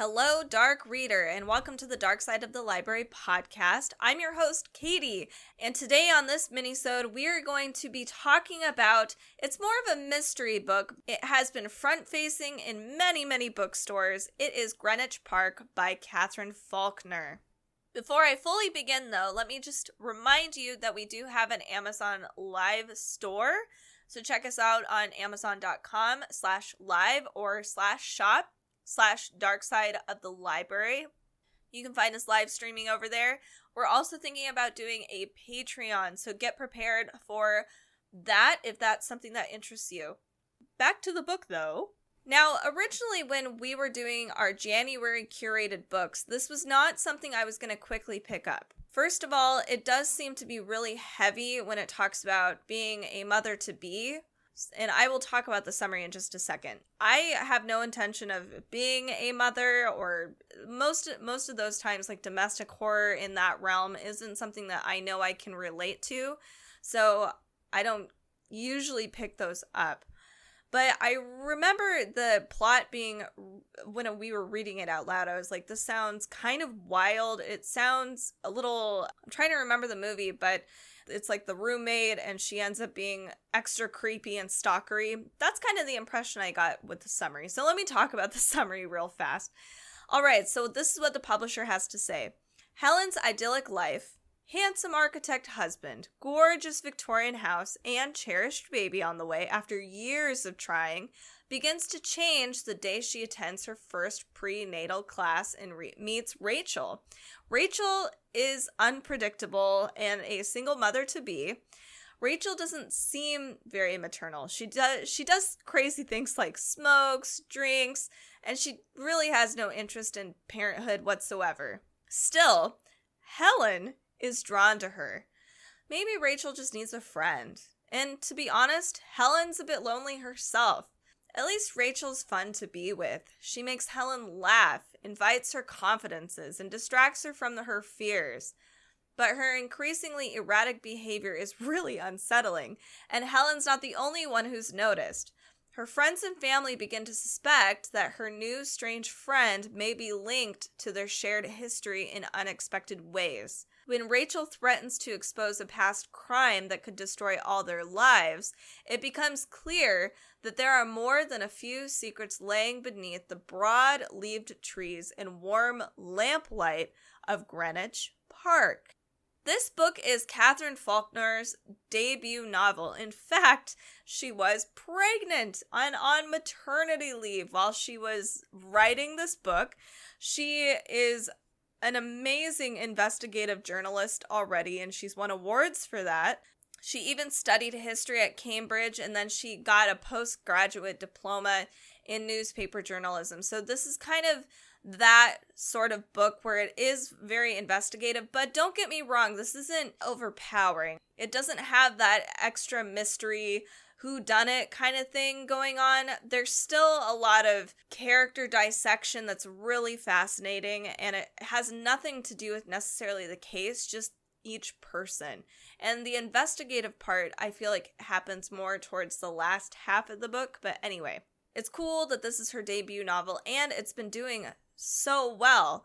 Hello, Dark Reader, and welcome to the Dark Side of the Library podcast. I'm your host, Katie, and today on this minisode, we are going to be talking about, it's more of a mystery book. It has been front-facing in many bookstores. It is Greenwich Park by Katherine Faulkner. Before I fully begin, though, let me just remind you that we do have an Amazon Live store. So check us out on amazon.com/live or /shop/dark side of the library. You can find us live streaming over there. We're also thinking about doing a Patreon, so get prepared for that if that's something that interests you. Back to the book, though. Now, originally when we were doing our January curated books, this was not something I was going to quickly pick up. First of all, it does seem to be really heavy when it talks about being a mother-to-be, and I will talk about the summary in just a second. I have no intention of being a mother, or most of those times, like domestic horror in that realm isn't something that I know I can relate to, so I don't usually pick those up. But I remember the plot being, when we were reading it out loud, I was like, this sounds kind of wild. It sounds a little, I'm trying to remember the movie, but it's like the roommate and she ends up being extra creepy and stalkery. That's kind of the impression I got with the summary. So let me talk about the summary real fast. All right, so this is what the publisher has to say. Helen's idyllic life, handsome architect husband, gorgeous Victorian house, and cherished baby on the way after years of trying, begins to change the day she attends her first prenatal class and meets Rachel. Rachel is unpredictable and a single mother-to-be. Rachel doesn't seem very maternal. She does crazy things like smokes, drinks, and she really has no interest in parenthood whatsoever. Still, Helen is drawn to her. Maybe Rachel just needs a friend. And to be honest, Helen's a bit lonely herself. At least Rachel's fun to be with. She makes Helen laugh, invites her confidences, and distracts her from her fears. But her increasingly erratic behavior is really unsettling, and Helen's not the only one who's noticed. Her friends and family begin to suspect that her new strange friend may be linked to their shared history in unexpected ways. When Rachel threatens to expose a past crime that could destroy all their lives, it becomes clear that there are more than a few secrets laying beneath the broad-leaved trees and warm lamplight of Greenwich Park. This book is Katherine Faulkner's debut novel. In fact, she was pregnant and on maternity leave while she was writing this book. She is an amazing investigative journalist already, and she's won awards for that. She even studied history at Cambridge, and then she got a postgraduate diploma in newspaper journalism. So this is kind of that sort of book where it is very investigative, but don't get me wrong, this isn't overpowering. It doesn't have that extra mystery, whodunit kind of thing going on. There's still a lot of character dissection that's really fascinating, and it has nothing to do with necessarily the case, just each person. And the investigative part, I feel like, happens more towards the last half of the book, but anyway. It's cool that this is her debut novel, and it's been doing so well.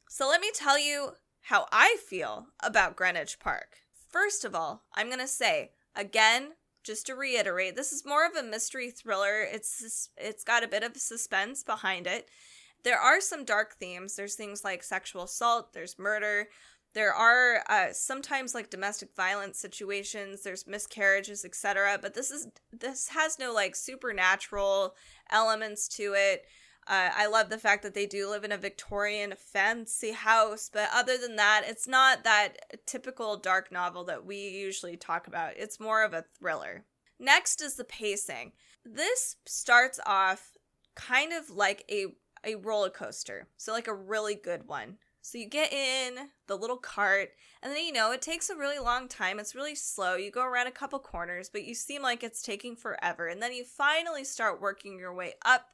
So let me tell you how I feel about Greenwich Park. First of all, I'm going to say, again, just to reiterate, this is more of a mystery thriller. It's got a bit of suspense behind it. There are some dark themes. There's things like sexual assault, there's murder, there are sometimes like domestic violence situations, there's miscarriages, etc. But this has no like supernatural elements to it. I love the fact that they do live in a Victorian fancy house, but other than that, it's not that typical dark novel that we usually talk about. It's more of a thriller. Next is the pacing. This starts off kind of like a roller coaster, so like a really good one. So you get in the little cart, and then, it takes a really long time. It's really slow. You go around a couple corners, but you seem like it's taking forever. And then you finally start working your way up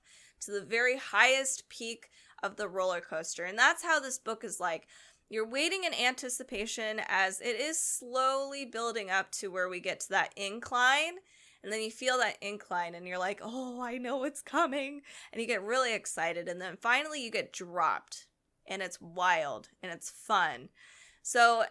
to the very highest peak of the roller coaster. And that's how this book is like. You're waiting in anticipation as it is slowly building up to where we get to that incline. And then you feel that incline and you're like, oh, I know what's coming. And you get really excited. And then finally you get dropped. And it's wild and it's fun. So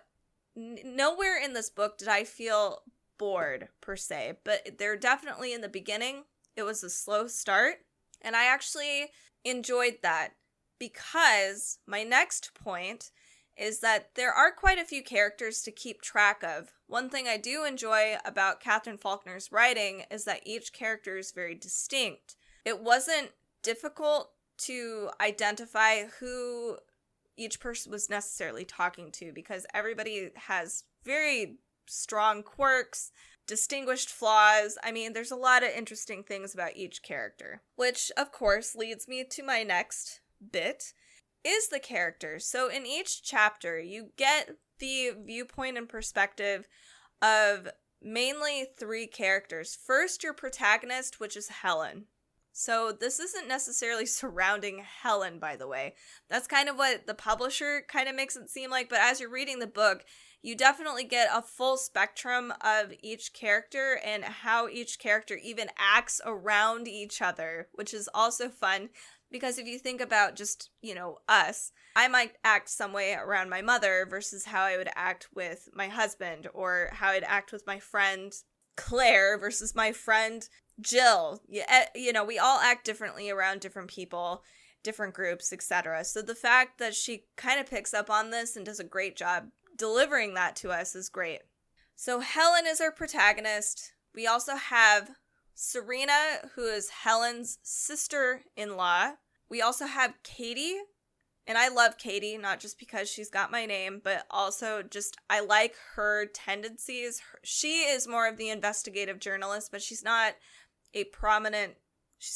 nowhere in this book did I feel bored per se. But they're definitely in the beginning. It was a slow start. And I actually enjoyed that because my next point is that there are quite a few characters to keep track of. One thing I do enjoy about Katherine Faulkner's writing is that each character is very distinct. It wasn't difficult to identify who each person was necessarily talking to because everybody has very strong quirks, distinguished flaws. I mean, there's a lot of interesting things about each character, which of course leads me to my next bit. Is the characters. So in each chapter, you get the viewpoint and perspective of mainly 3 characters. First, your protagonist, which is Helen. So this isn't necessarily surrounding Helen, by the way. That's kind of what the publisher kind of makes it seem like, but as you're reading the book, you definitely get a full spectrum of each character and how each character even acts around each other, which is also fun. Because if you think about just, us, I might act some way around my mother versus how I would act with my husband, or how I'd act with my friend Claire versus my friend Jill. We all act differently around different people, different groups, etc. So the fact that she kind of picks up on this and does a great job delivering that to us is great. So Helen is our protagonist. We also have Serena, who is Helen's sister-in-law. We also have Katie, and I love Katie, not just because she's got my name, but also just I like her tendencies. She is more of the investigative journalist, but she's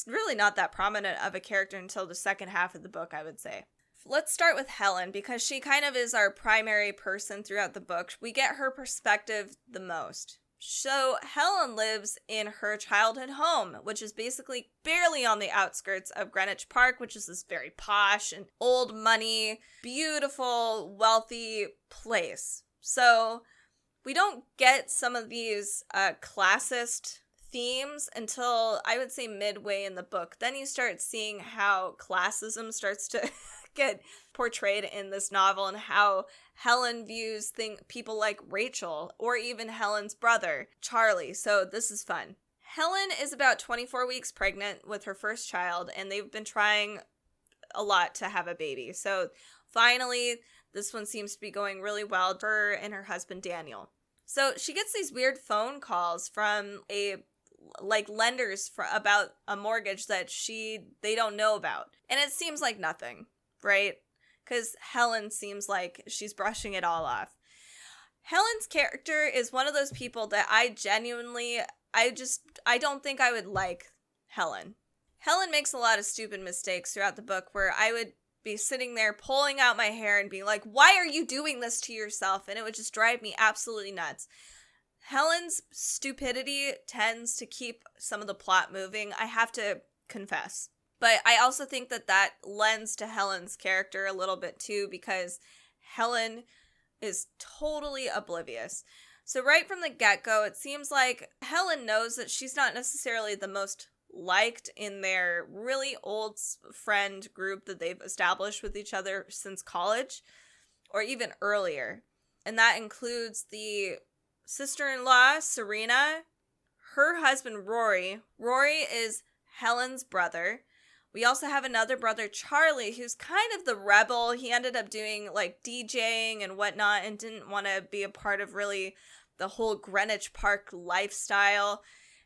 really not that prominent of a character until the second half of the book, I would say. Let's start with Helen, because she kind of is our primary person throughout the book. We get her perspective the most. So Helen lives in her childhood home, which is basically barely on the outskirts of Greenwich Park, which is this very posh and old money, beautiful, wealthy place. So we don't get some of these classist themes until I would say midway in the book. Then you start seeing how classism starts to get portrayed in this novel and how Helen views people like Rachel or even Helen's brother, Charlie. So this is fun. Helen is about 24 weeks pregnant with her first child, and they've been trying a lot to have a baby. So finally, this one seems to be going really well for her and her husband, Daniel. So she gets these weird phone calls from lenders about a mortgage that they don't know about. And it seems like nothing, right? Because Helen seems like she's brushing it all off. Helen's character is one of those people that I don't think I would like Helen. Helen makes a lot of stupid mistakes throughout the book where I would be sitting there pulling out my hair and being like, why are you doing this to yourself? And it would just drive me absolutely nuts. Helen's stupidity tends to keep some of the plot moving, I have to confess. But I also think that lends to Helen's character a little bit too, because Helen is totally oblivious. So right from the get-go, it seems like Helen knows that she's not necessarily the most liked in their really old friend group that they've established with each other since college, or even earlier. And that includes the sister-in-law, Serena, her husband, Rory. Rory is Helen's brother. We also have another brother, Charlie, who's kind of the rebel. He ended up doing like DJing and whatnot and didn't want to be a part of really the whole Greenwich Park lifestyle.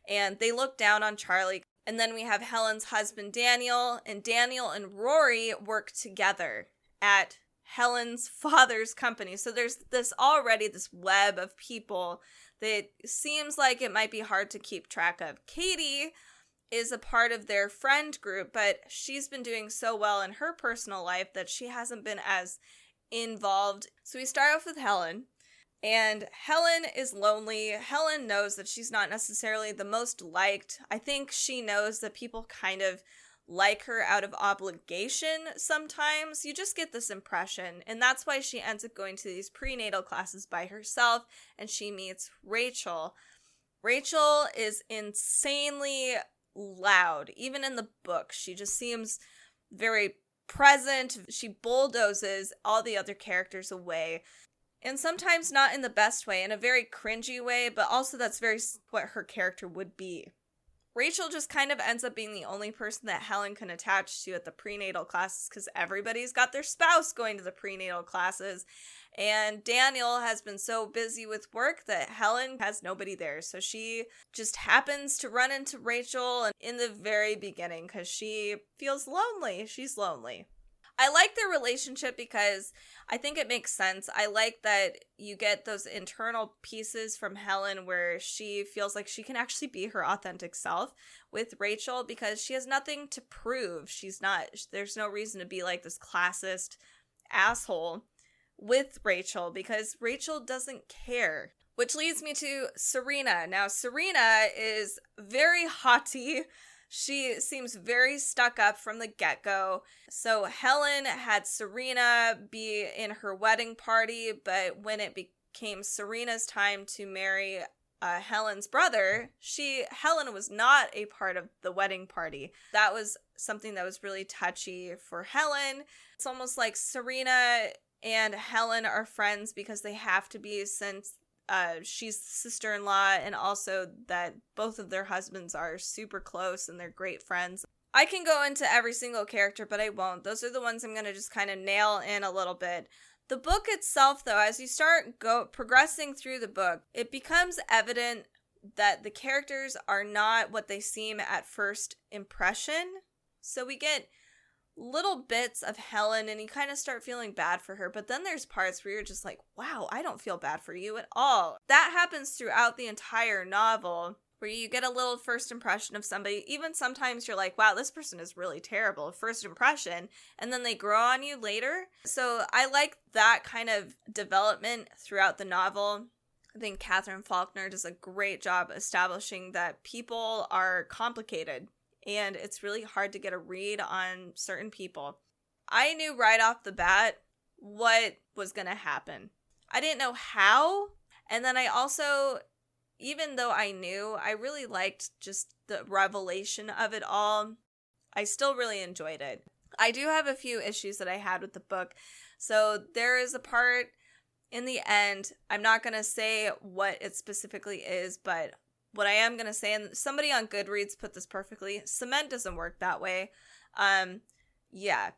And they look down on Charlie. And then we have Helen's husband, Daniel. And Daniel and Rory work together at Helen's father's company. So there's this web of people that seems like it might be hard to keep track of. Katie is a part of their friend group, but she's been doing so well in her personal life that she hasn't been as involved. So we start off with Helen, and Helen is lonely. Helen knows that she's not necessarily the most liked. I think she knows that people kind of like her out of obligation sometimes. You just get this impression, and that's why she ends up going to these prenatal classes by herself, and she meets Rachel. Rachel is insanely loud. Even in the book, she just seems very present. She bulldozes all the other characters away. And sometimes not in the best way, in a very cringy way, but also that's very what her character would be. Rachel just kind of ends up being the only person that Helen can attach to at the prenatal classes because everybody's got their spouse going to the prenatal classes. And Daniel has been so busy with work that Helen has nobody there. So she just happens to run into Rachel in the very beginning because she feels lonely. She's lonely. I like their relationship because I think it makes sense. I like that you get those internal pieces from Helen where she feels like she can actually be her authentic self with Rachel because she has nothing to prove. There's no reason to be like this classist asshole with Rachel because Rachel doesn't care. Which leads me to Serena. Now, Serena is very haughty. She seems very stuck up from the get-go. So Helen had Serena be in her wedding party, but when it became Serena's time to marry Helen's brother, Helen was not a part of the wedding party. That was something that was really touchy for Helen. It's almost like Serena and Helen are friends because they have to be since she's sister-in-law, and also that both of their husbands are super close and they're great friends. I can go into every single character, but I won't. Those are the ones I'm going to just kind of nail in a little bit. The book itself, though, as you start progressing through the book, it becomes evident that the characters are not what they seem at first impression. So we get little bits of Helen and you kind of start feeling bad for her, but then there's parts where you're just like, wow, I don't feel bad for you at all. That happens throughout the entire novel, where you get a little first impression of somebody. Even sometimes you're like, wow, this person is really terrible, first impression, and then they grow on you later. So I like that kind of development throughout the novel. I think Katherine Faulkner does a great job establishing that people are complicated and it's really hard to get a read on certain people. I knew right off the bat what was going to happen. I didn't know how. And then I also, even though I knew, I really liked just the revelation of it all. I still really enjoyed it. I do have a few issues that I had with the book. So there is a part in the end, I'm not going to say what it specifically is, but what I am going to say, and somebody on Goodreads put this perfectly, cement doesn't work that way. Yeah,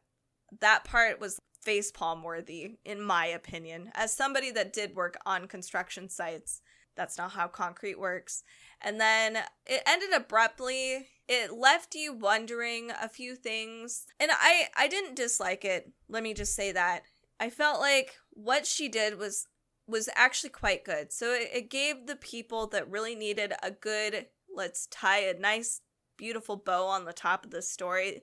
that part was facepalm worthy, in my opinion. As somebody that did work on construction sites, that's not how concrete works. And then it ended abruptly. It left you wondering a few things. And I didn't dislike it. Let me just say that. I felt like what she did was actually quite good. So it gave the people that really needed a good, let's tie a nice, beautiful bow on the top of the story.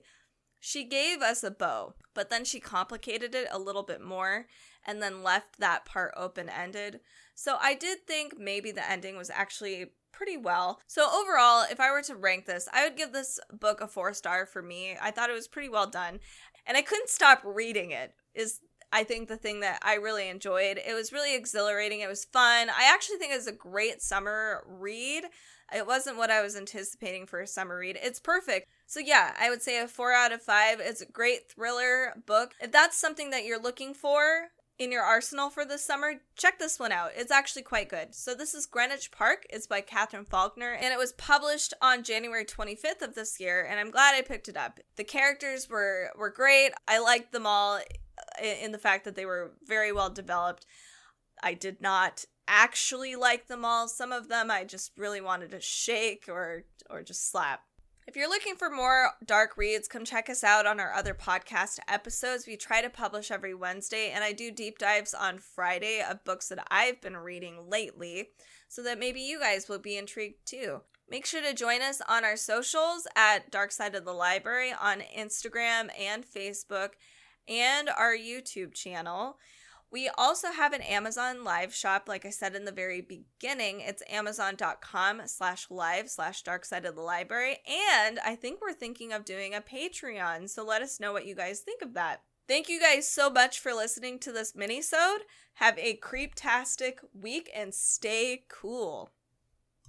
She gave us a bow, but then she complicated it a little bit more and then left that part open-ended. So I did think maybe the ending was actually pretty well. So overall, if I were to rank this, I would give this book a 4-star for me. I thought it was pretty well done. And I couldn't stop reading it, is I think the thing that I really enjoyed. It was really exhilarating. It was fun. I actually think it was a great summer read. It wasn't what I was anticipating for a summer read. It's perfect. So yeah, I would say a 4 out of 5. It's a great thriller book. If that's something that you're looking for in your arsenal for this summer, check this one out. It's actually quite good. So this is Greenwich Park. It's by Katherine Faulkner, and it was published on January 25th of this year, and I'm glad I picked it up. The characters were great. I liked them all in the fact that they were very well developed. I did not actually like them all. Some of them I just really wanted to shake or just slap. If you're looking for more dark reads, come check us out on our other podcast episodes. We try to publish every Wednesday, and I do deep dives on Friday of books that I've been reading lately, so that maybe you guys will be intrigued too. Make sure to join us on our socials at Dark Side of the Library on Instagram and Facebook, and our YouTube channel. We also have an Amazon live shop, like I said in the very beginning. It's amazon.com/live/darksideofthelibrary. And I think we're thinking of doing a Patreon, so let us know what you guys think of that. Thank you guys so much for listening to this minisode. Have a creeptastic week and stay cool.